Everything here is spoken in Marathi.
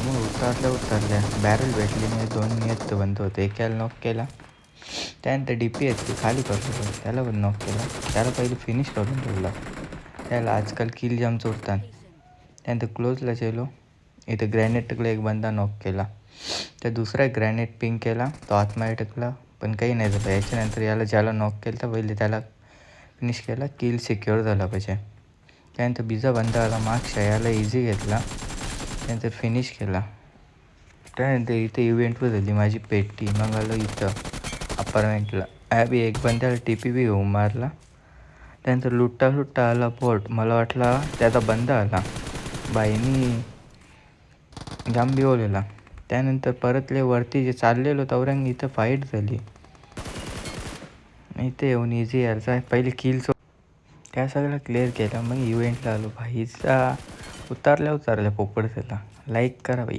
मग उतरल्या बॅरल भेटली नाही. 2 नियत बंद होते. एकाला नॉक केला. त्यानंतर DP आहेत ते खाली करतो त्याला पण नॉक केला. त्याला पहिले फिनिश करून ठेवला. त्याला आजकाल किल जाम चोरतात. त्यानंतर क्लोजला गेलो. इथं ग्रॅनेटला एक बंदा नॉक केला. त्या दुसरा ग्रॅनेट पिंग केला. तो आतमध्ये टाकला पण काही नाही झालं. याच्यानंतर याला ज्याला नॉक केलं तर पहिले त्याला फिनिश केला. किल सिक्युअर झाला पाहिजे. त्यानंतर बिजा बंदा आला मागच्या याला इझी घेतला. त्यानंतर फिनिश केला. त्यानंतर इथे इव्हेंटवर झाली माझी पेटी. मग आलो इथं अपार्टमेंटला बी एक बंद्याला TP बी घेऊन मारला. त्यानंतर लुट्टा आला पोट. मला वाटला त्याचा बंदा आला. बाईनी जाम बिवलेला. त्यानंतर परतले वरती जे चाललेलो तवरंग इथं फाईट झाली. इथे येऊन इझी यायचा पहिले किलचं त्या सगळं क्लिअर केलं. मग इव्हेंटला आलो. भाईचा उतरल्या पोपट झाला. लाईक करा बाई.